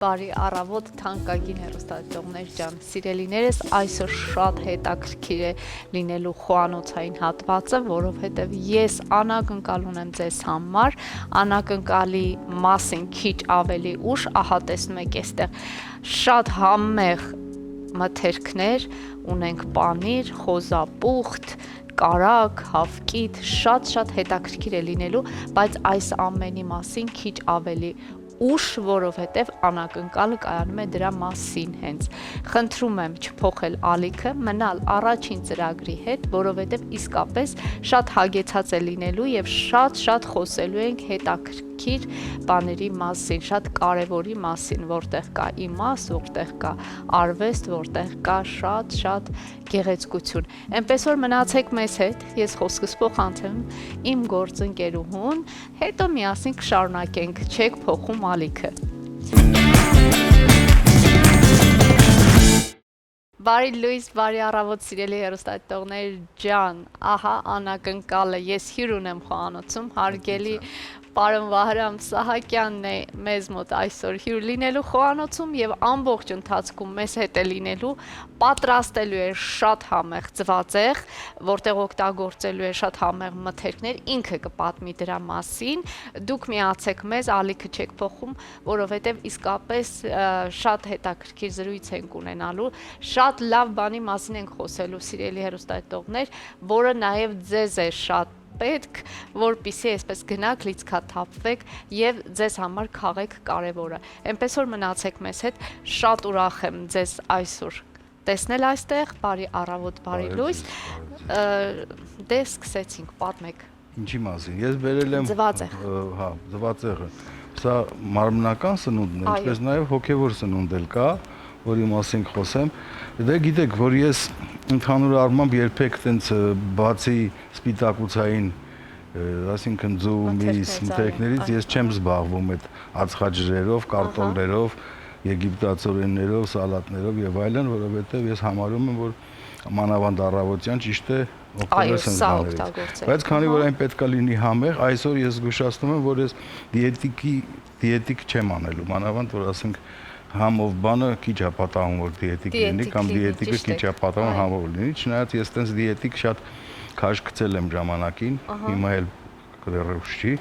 Բարի առավոտ թանկագին հեռուստադիտողներ ջան, սիրելիներս, այսօր շատ հետաքրքիր է լինելու խոհանոցային հատվածը, որովհետև ես անակնկալ ունեմ ձեզ համար, անակնկալի մասին քիչ ավելի ուշ, ահա տեսնում եք այստեղ շատ համեղ մթերքներ, ունենք պանիր, խոզապուխտ, կարագ, հավկիթ, շատ հետաքրքիր է լինելու, բայց այս ամենի մասին քիչ ավելի ուշ, որովհետև անակնկալը կայանում է դրա մասին հենց։ Խնդրում եմ չփոխել ալիքը, մնալ առաջին ծրագրի հետ, որովհետև իսկապես շատ հագեցած է լինելու եւ շատ խոսելու ենք հետաքրքիր բաների մասին, շատ կարևորի մասին, որտեղ կա իմաստ, որտեղ կա արվեստ, որտեղ կա շատ գեղեցկություն։ Էնպես որ մնացեք մեզ հետ, ես խոսքս փոխանցեմ իմ գործընկերուհուն, հետո միասին կշարունակենք, չեք փոխում ալիքը։ Բարի լույս, բարի առավոտ սիրելի հեռուստադիտողներ ջան, ահա անակնկալը, ես հյուր ունեմ խոհանոցում, հարգելի պարոն Վահրամ Սահակյանն է մեզ մոտ այսօր հյուր լինելու խոհանոցում եւ ամբողջ ընթացքում մեզ հետ է լինելու, պատրաստելու է շատ համեղ ձվածեղ, որտեղ օգտագործելու է շատ համեղ մթերքներ, ինքը կպատմի դրա մասին, դուք միացեք մեզ, ալիքը չեք փոխում, որովհետեւ իսկապես շատ հետաքրքիր զրույց ենք ունենալու, շատ լավ բանի մասին ենք խոսելու սիրելի հեռուստադիտողներ, որը նաեւ ձեզ է շատ պետք, որպեսզի այսպես գնաք, լիցքաթափվեք եւ ձեզ համար քաղեք կարևորը։ Էնպես որ մնացեք մեզ հետ, շատ ուրախ եմ ձեզ այսօր տեսնել այստեղ, բարի առավոտ, բարի լույս։ Դե սկսեցինք, պատմեք։ Ինչի մասին։ Ես բերել եմ ձվածեղ։ Հա, ձվածեղը։ Սա մարմնական սնունդն է, ինչպես նաեւ հոգեվոր սնունդ էլ կա, որի մասին խոսեմ։ Դե գիտեք, որ ես ընդհանուր առմամբ երբեք տենց բացի սպիտակուցային, այսինքն ձու, միս, մթերքներից ես չեմ զբաղվում այդ ածխաջրերով, կարտոֆիլներով, եգիպտացորեններով, սալատներով եւ այլն, որովհետեւ ես համարում եմ, որ մանավանդ առավոտյան ճիշտ է օգտագործել սրանից։ Բայց քանի որ այն պետքա լինի համեղ, այսօր ես զգուշացնում եմ, որ ես դիետիկ չեմ անելու, մանավանդ որ ասենք համով բանը քիչ է պատահում որ դիետիկ լինի կամ դիետիկը քիչ է պատահում համով լինի, չնայած ես տենց դիետիկ շատ քաշ գցել եմ ժամանակին, հիմա էլ կդեռևս չի։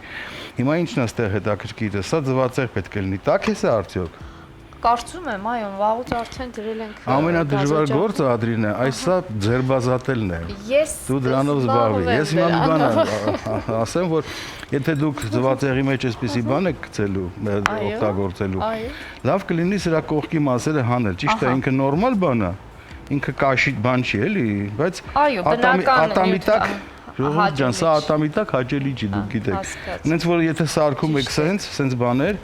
Հիմա ինչն է այստեղ հետաքրքիրը, սա ձվածեղ պետք է լինի, տաք է սա արդյոք։ Կարծում եմ, այո, վաղուց արդեն դրել ենք։ Ամենադժվար գործը Ադրինե, այս սա ձերբազատելն է։ Դու դրանով զբաղվի։ Ես հիմա մի բան ասեմ, որ եթե դուք ձվածեղի մեջ այսպիսի բան եք գցելու, օգտագործելու, լավ կլինի սրա կողքի մասերը հանել։ Ճիշտ է, ինքը նորմալ բան է, ինքը կաշի բան չի էլի, բայց ատամի տակ Ժողովուրդ ջան, սա ատամի տակ հաճելի չի, դուք գիտեք։ Նենց որ եթե սարքում եք սենց բաներ,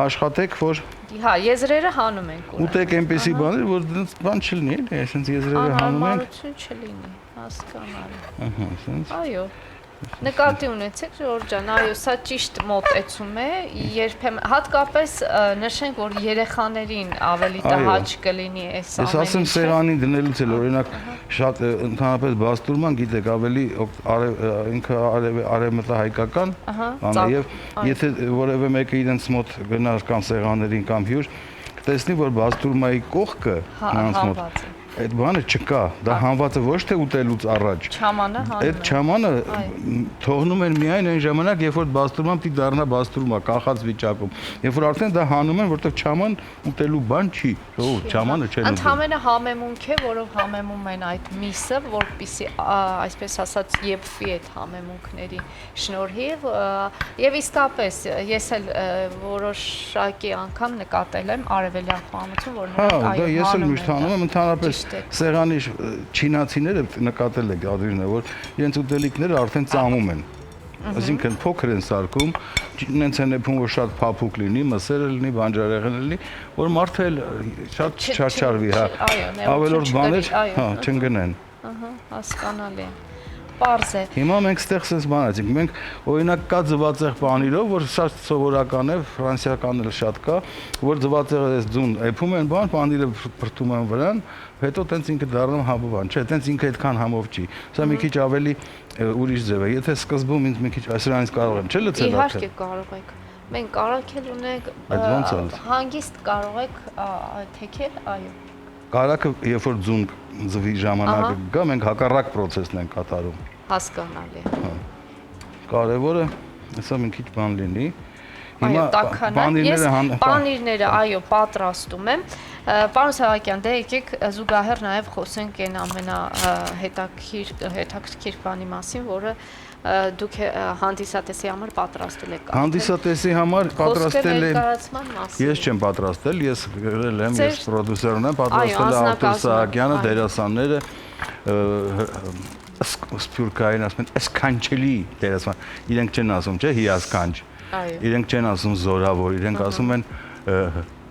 աշխատեք, որ Հա, եզրերը հանում ենք ունեն։ Ուտեք այնպեսի բաներ, որ դրանց բան չլինի, էլի, այսինքն եզրերը հանում ենք։ Անհարմարություն չլինի, հասկանալի։ Ահա, ասենց։ Այո։ Նկատի ունեցեք, Ժորժ ջան, այո, սա ճիշտ մոտեցում է, երբեմն հատկապես նշենք, որ երեխաներին ավելի տհաճ կլինի այս ամենը։ Ես ասեմ սեղանին դնելուց էլ օրինակ շատ ընդհանրապես բաստուրման, գիտեք, ավելի ինքը արևմտահայկական բան է եւ եթե որևէ մեկը իրենց մոտ գնար կամ սեղաններին կամ հյուր, կտեսնի, որ բաստուրմայի կողքը նրանց մոտ այդ բանը չկա, դա հանվածը ոչ թե ուտելուց առաջ։ Չամանը հանում են։ Այդ չամանը թողնում են միայն այն ժամանակ, երբ որ բաստուրման պիտի դառնա բաստուրմա, կախած վիճակում։ Երբ որ արդեն դա հանում են, որտեղ չաման ուտելու բան չի, չամանը չեն ուտում։ Ընդհանրապես համեմունք է, որով համեմում են այդ միսը, որպեսզի այսպես ասած եփվի այդ համեմունքների շնորհիվ եւ իսկապես ես էլ որոշակի անգամ նկատել եմ արևելյան խոհանոցում, որ նրանք այո, ես էլ միշտ հանում եմ ընդհանրապես սեղանի չինացիները նկատել եք Ադրինե, որ իրենց ուտելիքները արդեն ծամում են։ Այսինքն փոքր են սարքում, նենց են եփում, որ շատ փափուկ լինի, մսերը լինի, բանջարեղենը լինի, որ մարդը էլ շատ չարչարվի, հա։ Ավելորդ բաներ, հա, չընկնեն։ Ահա, հասկանալի է։ Պարզ է։ Հիմա մենք ստեղ sense բան ասենք, մենք օրինակ կա ձվածեղ պանիրով, որ շատ սովորական է, ֆրանսիական էլ շատ կա, որ ձվածեղը այս ձուն եփում են բան, պանիրը բրդում են վրան, հետո տենց ինքը դառնում համովան, չէ, տենց ինքը այդքան համով չի։ Սա մի քիչ ավելի ուրիշ ձև է։ Եթե սկզբում ինձ մի քիչ այսրանից կարող եմ, չէ՞ լցել։ Իհարկե կարող եք։ Մենք կարակել ունենք, Այդ ո՞նց է։ հանգիստ կարող եք թեքել, այո։ Կարակը երբ որ ձվի ժամանակը գա, մենք հակառակ process-ն ենք կատարում։ Հասկանալի է։ Կարևորը հեսա մի քիչ բան լինի։ Այո, տաքանակ, ես պանիրները, այո, պատրաստում եմ։ Պարոն Սահակյան, դե եկեք զուգահեռ նաև խոսենք այն հետաքրքիր բանի մասին, որը դուք հանդիսատեսի համար պատրաստել եք։ Հանդիսատեսի համար պատրաստել եմ։ Ներկայացման մասին։ Ես չեմ պատրաստել, ես գրել եմ, ես պրոդյուսերն եմ, պատրաստել է Արտուր Սահակյանը, դերասանները սփյուռքային ասում են, «Սքանչելի» դերասան։ Իրենք չեն ասում, չէ՞, հիասքանչ։ Իրենք չեն ասում զորավոր, իրենք ասում են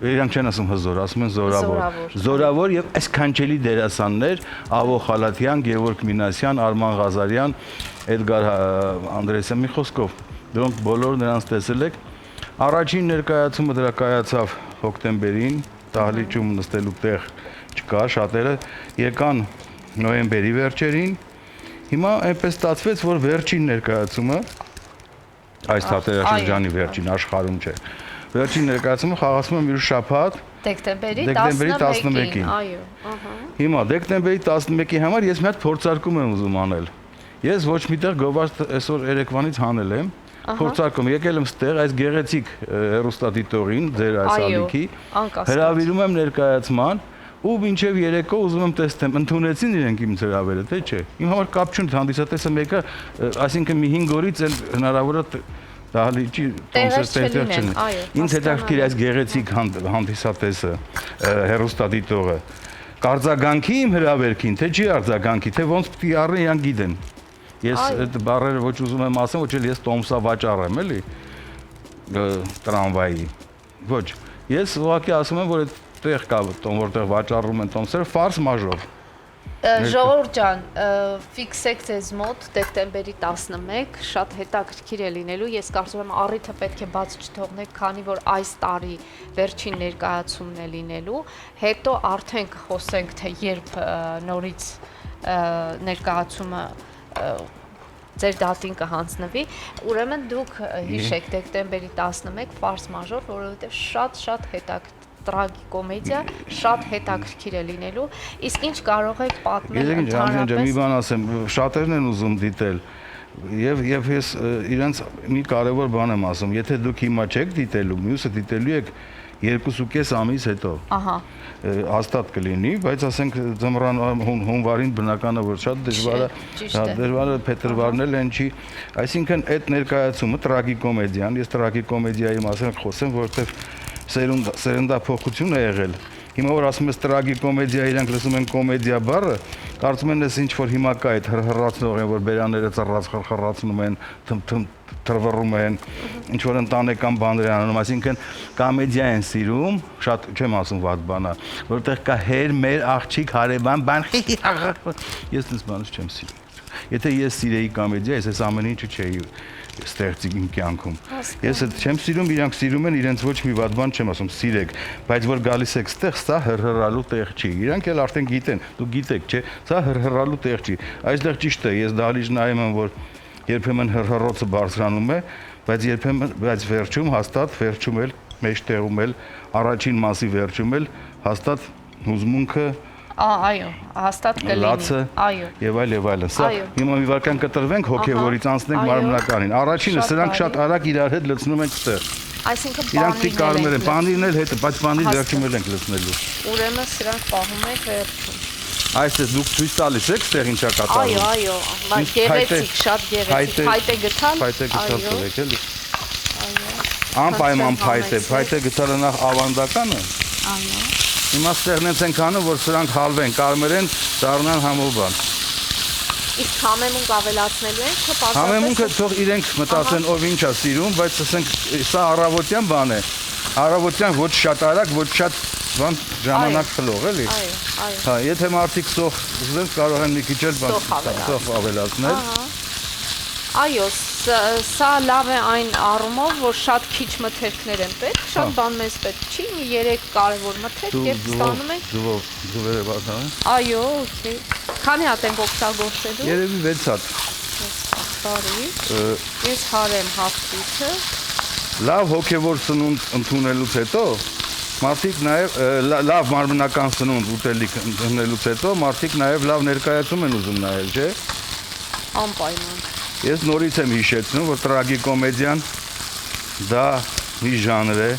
իրենք չեն ասում հզոր, ասում են զորավոր։ Զորավոր եւ սքանչելի դերասաններ Ավո Խալաթյան, Գևորգ Մինասյան, Արման Ղազարյան, Էդգար Անդրեասյան մի խոսքով։ Դրանք բոլորը նրանց տեսել եք։ Առաջին ներկայացումը դրա կայացավ հոկտեմբերին, դահլիճում նստելու տեղ չկա, շատերը եկան նոյեմբերի վերջերին։ Հիմա այնպես ստացվեց, որ վերջին ներկայացումը այս թատերաշրջանի վերջին աշխարհում չէ։ Վերջին ներկայացումը խաղացում եմ իր շաբաթ դեկտեմբերի 11-ին։ Այո, ահա։ Հիմա դեկտեմբերի 11-ի համար ես մի հատ փորձարկում եմ ուզում անել։ Ես ոչ միտեղ գովազդ այսօր երեկվանից հանել եմ։ Փորձարկում եկել եմ ստեղ այս գեղեցիկ հեռուստադիտողին, ձեր այս ալիքի, հրավիրում եմ ներկայացման ու մինչև երեկո ուզում եմ տեսնեմ, ընդունեցին իրենք իմ հրավերը, թե չէ։ Իմ համար կապ չունի, հանդիսատեսը մեկը, այսինքն մի 5 օրից էլ հնարավոր է դահլիճի կոնցերտներ չունի։ Ինձ հետաքրքիր այս գեղեցիկ հանդիսատեսը, հեռուստադիտողը կարձագանքի իմ հրավերքին, թե չի արձագանքի, թե ոնց պիտի առնի, իրանք գիտեն։ Ես այդ բառերը ոչ ուզում եմ ասեմ, ոչ էլ ես տոմսա վաճառ եմ, էլի տրամվայի։ Ոչ, ես ուղղակի ասում եմ, որ այդ տեղ կա, որտեղ վաճառում են տոմսերը, ֆարս մաժոր։ Ժողովուրդ ջան, ֆիքսեք ձեզ մոտ դեկտեմբերի 11, շատ հետաքրքիր է լինելու, ես կարծում եմ առիթը պետք է բաց չթողնեք, քանի որ այս տարի վերջին ներկայացումն է լինելու, հետո արդեն կխոսենք, թե երբ նորից ներկայացումը ձեր դատին կհանձնվի, ուրեմն դուք հիշեք դեկտեմբերի 11 ֆարս մաժոր, որովհետև շատ տրագիկոմեդիա, շատ հետաքրքիր է լինելու, իսկ ինչ կարող եք պատմել ընդհանրապես։ Մի բան ասեմ, շատերն են ուզում դիտել, եւ ես իրենց մի կարևոր բան եմ ասում, եթե դուք հիմա չեք դիտելու, մյուսը դիտելու եք 2.5 ամիս հետո։ Ահա։ Հաստատ կլինի, բայց ասենք ձմռան հունվարին բնականը որ շատ դժվար է փետրվարն էլ չի, այսինքն այդ ներկայացումը տրագիկոմեդիան, ես տրագիկոմեդիայի մասին խոսեմ, որովհետեւ սերնդափոխություն է եղել։ Հիմա որ ասում ես տրագիկոմեդիա, իրանք լսում են կոմեդիա բառը, կարծում են ես ինչ որ հիմա կա այդ հռհռացնող են, որ բերանները ծռռաց խռռացնում են, թրվռում են, ինչ որ ընտանեկան բաներ են անում, այսինքն կոմեդիա են սիրում, շատ չեմ ասում վատ բան է, որտեղ կա հեր, մեր, աղջիկ, հարևան, բան, ես դες բանից չեմ սիրում։ Եթե ես սիրեի կոմեդիա, ես այս ամեն ինչը չէի ստեղծի իմ կյանքում։ Ես այդ չեմ սիրում, իրանք սիրում են, իրենց ոչ մի վատ բան չեմ ասում, սիրեք, բայց որ գալիս եք ստեղ, սա հռհռալու տեղ չի։ Իրանք էլ արդեն գիտեն, դուք գիտեք, չէ՞, սա հռհռալու տեղ չի։ Այստեղ ճիշտ է, ես դահլիճ նայում եմ, որ երբեմն հռհռոցը բարձրանում է, բայց վերջում հաստատ վերջում էլ մեջտեղում էլ առաջին մասի վերջում էլ հաստատ հուզմունքը այո, հաստատ կլինի, այո, եւ այլն, սա հիմա մի վարքան կտրվենք հոգեվորից անցնենք մարմնականին, առաջինը սրանք շատ արագ իրար հետ լցնում ենք ստեղ, այսինքն պանիրն էլ հետը, բայց պանիր վերջում էլ ենք լցնելու, ուրեմն սրանք պահում եք վերջում, այսպես դուք ցույց տալիս եք ստեղ ինչա կատարվում, այո, գեղեցիկ, շատ գեղեցիկ, փայտե գտալ, տվեք էլի, անպայման փայտե գտալը նախ ավանդականը, այո, հիմա ստեղնենց ենք անում, որ սրանք հալվեն, կարմրեն, դառնան համով բան։ Իսկ համեմունք ավելացնելու ենք, թե պարզապես։ Համեմունքը թող իրենք մտածեն ով ինչ է սիրում, բայց ասենք սա առավոտյան բան է։ Առավոտյան ոչ շատ արագ, ոչ շատ բան ժամանակ խլող, էլի։ Այո։ Հա, եթե մարդիկ սոխ ուզեն, կարող են մի քիչ էլ սոխ ավելացնել։ Այո, սա լավ է այն առումով, որ շատ քիչ մթերքներ են պետք, շատ բան մեզ պետք չի, մի 3 կարևոր մթերք եւ ստանում ենք։ Ձուվերը բացան։ Այո, օքեյ։ Քանի հատ ենք օգտագործելու։ Երևի 6 հատ։ Բարի։ Ես հարեմ հաղթիքը։ լավ հոգևոր սնունդ ընդունելուց հետո մարդիկ նաև լավ մարմնական սնունդ ուտելիք ընդունելուց հետո մարդիկ նաև լավ ներկայացում են ուզում նայել, չէ՞։ Անպայման։ Ես նորից եմ հիշեցնում, որ տրագիկոմեդիան դա մի ժանր է,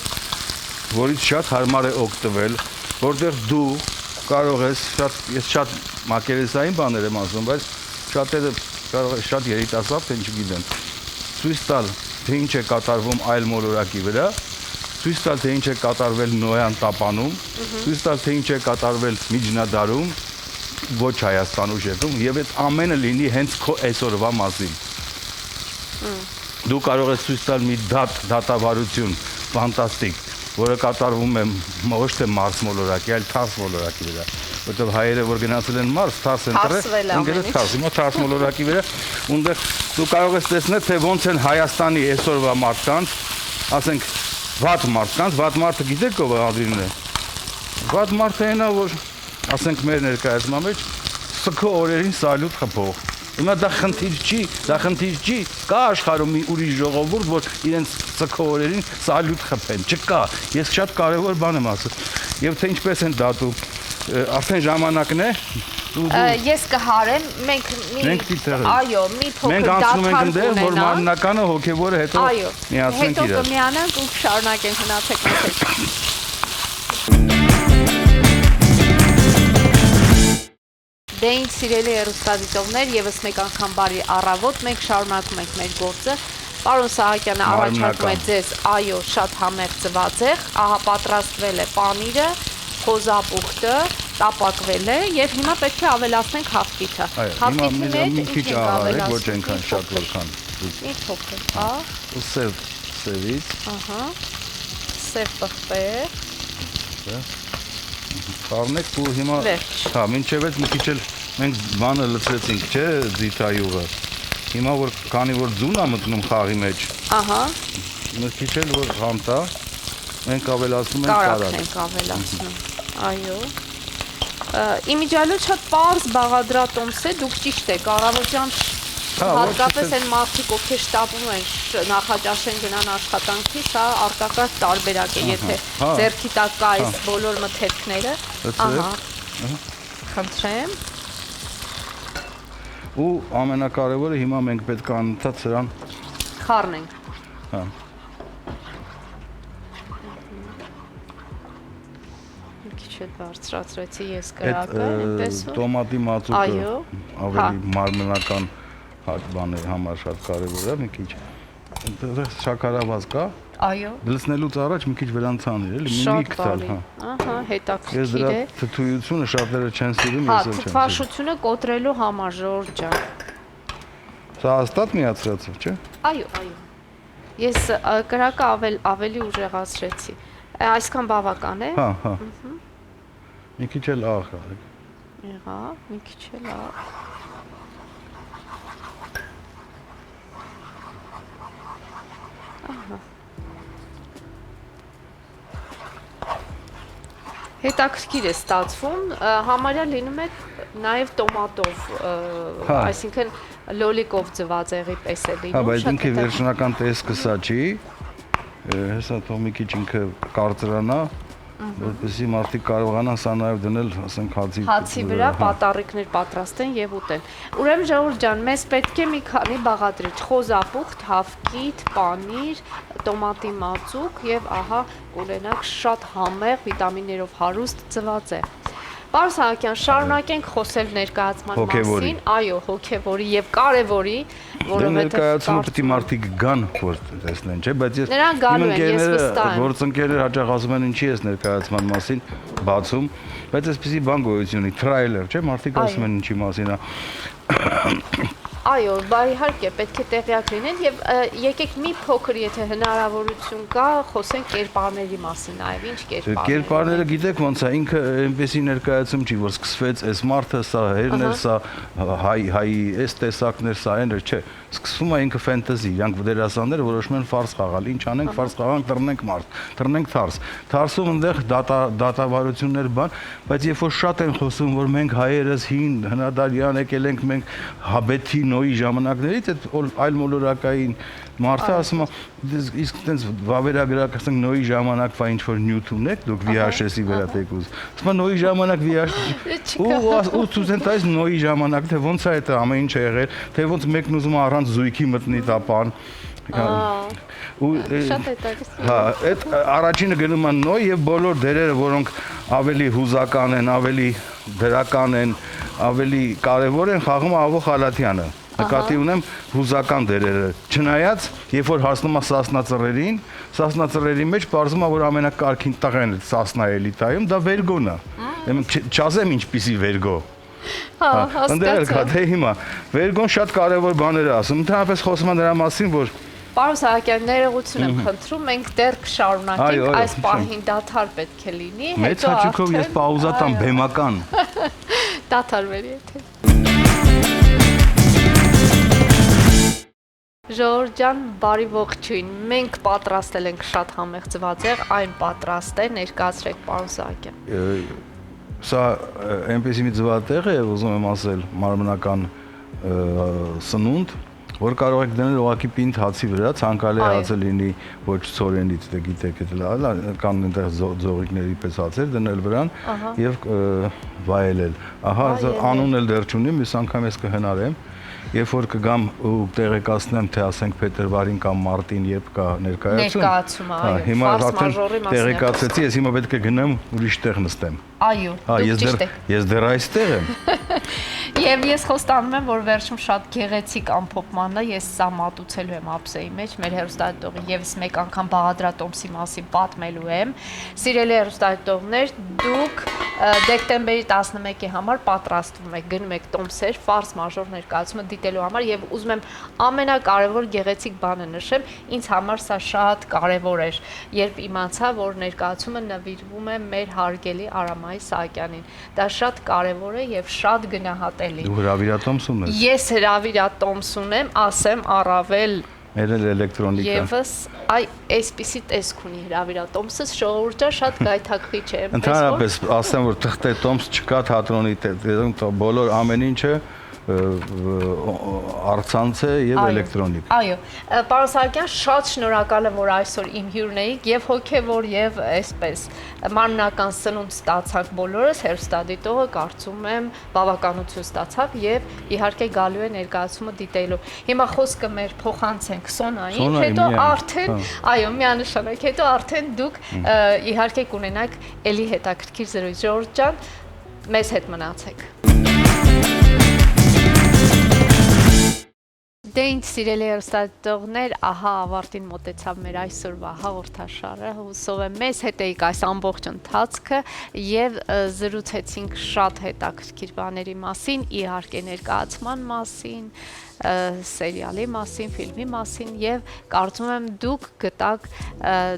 որից շատ հարմար է օգտվել, որտեղ դու կարող ես ես շատ մակերեսային բաներ եմ ասում, բայց շատերը կարող է շատ երիտասարդ են, չգիտեմ, ցույց տալ, թե ինչ է կատարվում այլ մոլորակի վրա, ցույց տալ, թե ինչ է կատարվել Նոյան տապանում, ցույց տալ, թե ինչ է կատարվել Միջնադարում, ոչ Հայաստան ուժերում, եւ այդ ամենը լինի հենց քո այսօրվա մասին։ Դու կարող ես ցույց տալ մի դատավարություն, ֆանտաստիկ, որը կատարվում է ոչ թե Մարս մոլորակի, այլ Թարս մոլորակի վրա, որտեղ հայերը որ գնացել են Մարս, Թարս են Թարսվել ամենից։ Թարս, հիմա Թարս մոլորակի վրա, ունդեղ դու կարող ես տեսնել, թե ոնց են Հայաստանի այսօրվա մարդկանց, ասենք վատ մարդը գիտեք ով է Ադրինն է։ Վատ մարդը այնա, որ ասենք մեր ներկայացման մեջ սքո օրերին սալյուտ խփող։ Հիմա դա խնդիր չի, կա աշխարհում մի ուրիշ ժողովուրդ, որ իրենց սքո օրերին սալյուտ խփեն, չկա։ Ես շատ կարևոր բան եմ ասում։ Եվ թե ինչպես են դատում, արդեն ժամանակն է։ Ես կհարեմ, մենք այո, մի փոքր դադար կունենանք, որ մարմնականը հոգևորը հետո միացնենք իրար։ Հետո կմիանանք ու կշարունակենք հնացեք մեզ։ Դե ինչ սիրելի հեռուստադիտողներ, եւս մեկ անգամ բարի առավոտ, մենք շարունակում ենք մեր գործը։ Պարոն Սահակյանը առաջարկում է ձեզ, այո, շատ համեղ ծվածեղ, ահա պատրաստվել է պանիրը, խոզապուխտը, տապակվել է եւ հիմա պետք է ավելացնենք հավկիթը։ Հավկիթի մեջ մի քիչ աղարեք, ոչ այնքան շատ որքան։ Մի փոքր, հա։ Ու սևից։ Ահա։ Սև պղպեղ։ Խառնեք ու հիմա հա, մինչև այդ մի քիչ էլ մենք բանը լցրեցինք, չէ, ձիթայուղը։ Հիմա որ քանի որ ձուն է մտնում խաղի մեջ։ Ահա։ Մի քիչ էլ որ համտա, մենք ավելացնում ենք կարակ։ Կարակ ենք ավելացնում։ Այո։ Իմիջիալը շատ պարզ բաղադրատոմս է, դուք ճիշտ եք, առավոտյան հատկապես այն մարդիկ, ովքեր շտապում են նախաճաշեն գնան աշխատանքի, սա արտակարգ տարբերակ է, եթե ձեռքի տակ կա այս բոլոր մթերքները, ահա, խնդրեմ։ Ու ամենակարևորը հիմա մենք պետք է անընդհատ սրան խառնենք։ Հա։ Մի քիչ էլ բարձրացրեցի ես կրակը, այնպես որ տոմատի մածուկը ավելի մարմնական բաներ համար շատ կարևոր է, մի քիչ շաքարավազ կա։ Այո։ Լցնելուց առաջ մի քիչ վրան ցանել, էլի մի կտալ, հա։ Ահա, հետաքրքիր է։ Ես դրա թթուությունը շատերը չեն սիրում, ես էլ չեմ։ Հա, թթվաշությունը կոտրելու համար, Ժորժ ջան։ Սա հաստատ միացրածով, չէ։ Այո, այո։ Ես կրակը ավելի ուժեղացրեցի։ Այսքան բավական է։ Հա, հա։ Մի քիչ էլ աղ արեք։ Եղավ, մի քիչ էլ աղ։ Հետաքրքիր է ստացվում, համարյա լինում է նաև տոմատով, այսինքն լոլիկով ձվածեղի պես է լինում։ Հա, բայց ինքը վերջնական տեսքը սա չի, հեսա թող մի քիչ ինքը կարծրանա, որպեսզի մարդիկ կարողանան սա նաև դնել, ասենք, հացի վրա պատառիկներ պատրաստեն եւ ուտեն։ Ուրեմն Ժողովուրդ ջան, մեզ պետք է մի քանի բաղադրիչ՝ խոզապուխտ, հավկիթ, պանիր, տոմատի մածուկ եւ ահա կունենանք շատ համեղ վիտամիններով հարուստ ձվածեղ։ Պարոն Սահակյան, շարունակենք խոսել ներկայացման մասին, այո, հոգևորի եւ կարեւորի, որովհետեւ ներկայացումը պետք է մարդիկ գան, որ տեսնեն, չէ՞, բայց ես նրանք գալու են, ես վստահ եմ։ Գործընկերներ հաճախ ասում են, ինչի ես ներկայացման մասին բացում, բայց այսպեսի բան գոյություն ունի, թրայլեր, չէ՞, մարդիկ ասում են ինչի մասին է։ Այո, բա իհարկե պետք է տեղյակ լինեն եւ եկեք մի փոքր, եթե հնարավորություն կա, խոսենք կերպարների մասին, այո, ինչ կերպարներ։ Կերպարները գիտեք ոնց է, ինքը այնպեսի ներկայացում չի, որ սկսվեց այս մարդը, սա հերն էր, սա հայի այս տեսակներ, սա այն էր, չէ։ Սկսվում է ինքը ֆենտեզի, իրանք դերասանները որոշում են ֆարս խաղալ, ինչ անենք, ֆարս խաղանք, դռնենք մարդ, դռնենք Թարս։ Թարսում այնտեղ դատավարություններ բան, բայց երբ որ շատ են խոսում, որ մենք հայերս հին հնադարյան եկել ենք, մենք Հաբեթի Նոյի ժամանակներից այդ այլ մոլորակային Մարդը ասում է, իսկ այտենց վավերագրակ ասենք նոյի ժամանակվա ինչ որ նյութ ունեք, դուք VHS-ի վրա տեկուզ։ Ասում է նոյի ժամանակ VHS ու ցույց տալիս նոյի ժամանակ, թե ոնց է դա ամեն ինչ եղել, թե ոնց մեկն ուզում է առանց զույգի մտնի տապան։ Ու շատ հետաքրքիր։ հա, այդ առաջինը գնում է նոյ եւ բոլոր դերերը, որոնք ավելի հուզական են, ավելի դրական են, ավելի կարեւոր են, խաղում է Ավո Խալաթյանը։ Նկատի ունեմ հուզական դերերը։ Չնայած, երբ որ հասնում է Սասնա ծռերի մեջ բարձում է, որ ամենակարգին տղեն է Սասնա էլիտայում, դա Վերգոն է։ Չասեմ ինչպիսի Վերգո։ Հա, Ընդդեմ հասկացա։ թե հիմա Վերգոն շատ կարևոր բաներ է ասում։ Ընդհանրապես խոսում է նրա մասին, որ Պարոն Սահակյան, ներողություն եմ խնդրում, մենք դեռ կշարունակենք, այս պահին դադար պետք է լինի, մեծ հաճույքով ես պաուզա տամ բեմական։ դադարվերի եթե։ Ժողովուրդ ջան, բարի ողջույն։ Մենք պատրաստել ենք շատ համեղ ձվածեղ, այն պատրաստ է, ներկայացրեք պարոն Սահակյան։ Սա այնպեսի մի ձվածեղ է, ուզում եմ ասել, մարմնական սնունդ, որ կարող եք դնել ուղղակի պինդ հացի վրա, ցանկալի հացը լինի ոչ ցորենից, դե գիտեք, կան այնտեղ ձողիկների պես հացեր դնել վրան եւ վայելել։ Ահա անուն էլ դեռ չունեմ, մյուս անգամ ես կհնարեմ։ Երբ որ կգամ ու տեղեկացնեմ, թե ասենք փետրվարին կամ մարտին երբ կա ներկայացումը, այո, հիմա արդեն տեղեկացեցի, ես հիմա պետք է գնամ ուրիշ տեղ նստեմ։ Այո, դուք ճիշտ եք։ Ես դեռ այստեղ եմ։ Եվ ես խոստանում եմ, որ վերջում շատ գեղեցիկ ամփոփմանը ես սա մատուցելու եմ ափսեի մեջ, մեր հեռուստադիտողի եւս մեկ անգամ Բաղադրատոմսի մասին պատմելու եմ։ Սիրելի հեռուստադիտողներ, դուք դեկտեմբերի 11-ի համար պատրաստվում եք, գնում եք Տոմսեր, ֆարս մաժոր ներկայացումը դիտելու համար եւ ուզում եմ ամենակարևոր գեղեցիկ բանը նշեմ, ինձ համար սա շատ կարևոր էր, երբ իմացա, որ ներկայացումը նվիրվում է մեր հարգելի Արամայի Սահակյանին։ Դա շատ կարևոր է եւ շատ գնահատելի։ Դու հրավիրատոմս ունես։ Ես հրավիրատոմս ունեմ, ասեմ առավել Մեր էլեկտրոնիկա։ Եվս այսպիսի տեսք ունի հրավիրատոմսը, ժողովուրդը շատ գայթակղիչ է։ Ընդհանրապես ասեմ, որ թղթե տոմս չկա թատրոնի բոլոր ամեն ինչը առցանց է եւ էլեկտրոնիկ։ Այո, պարոն Սահակյան, շատ շնորհակալ եմ, որ այսօր իմ հյուրն էիք եւ հոգեվոր եւ այսպես մարմնական սնունդ ստացանք բոլորս, հեռուստադիտողը կարծում եմ բավականություն ստացավ եւ իհարկե գալու է ներկայացումը դիտելու։ Հիմա խոսքը մեր փոխանցենք Սոնային, հետո արդեն, այո, միանշանակ, հետո արդեն դուք իհարկե կունենաք ելի հետաքրքիր զրույց։ Ժողովուրդ ջան, մեզ հետ մնացեք։ Դե ինչ սիրելի հեռուստադիտողներ, ահա ավարտին մոտեցավ մեր այսօրվա հաղորդաշարը, հուսով եմ մեզ հետ էիք այս ամբողջ ընթացքը եւ զրուցեցինք շատ հետաքրքիր բաների մասին, իհարկե ներկայացման մասին, սերիալի մասին, ֆիլմի մասին եւ կարծում եմ դուք գտաք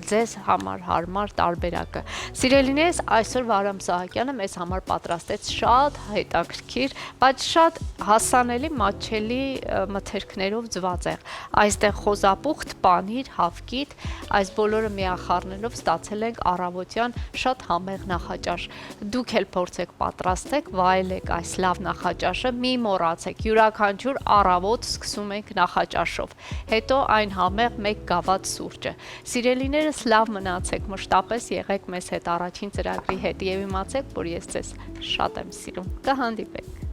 ձեզ համար հարմար տարբերակը։ Սիրելիներս, այսօր Արամ Սահակյանը մեզ համար պատրաստեց շատ հետաքրքիր, բայց շատ հասանելի, մատչելի մթերքներով ձվածեղ։ Այստեղ խոզապուխտ, պանիր, հավկիթ, այս բոլորը միախառնելով ստացել ենք առավոտյան շատ համեղ նախաճաշ։ Դուք էլ փորձեք պատրաստեք, վայելեք այս լավ նախաճաշը, մի մոռացեք, յուրաքանչյուր առավոտ սկսում ենք նախաճաշով, հետո այն համեղ մեկ գավաթ սուրճը։ Սիրելիներս, լավ մնացեք, մշտապես եղեք մեզ հետ առաջին ծրագրի հետ եւ իմացեք, որ ես ձեզ շատ եմ սիրում։ Կհանդիպենք։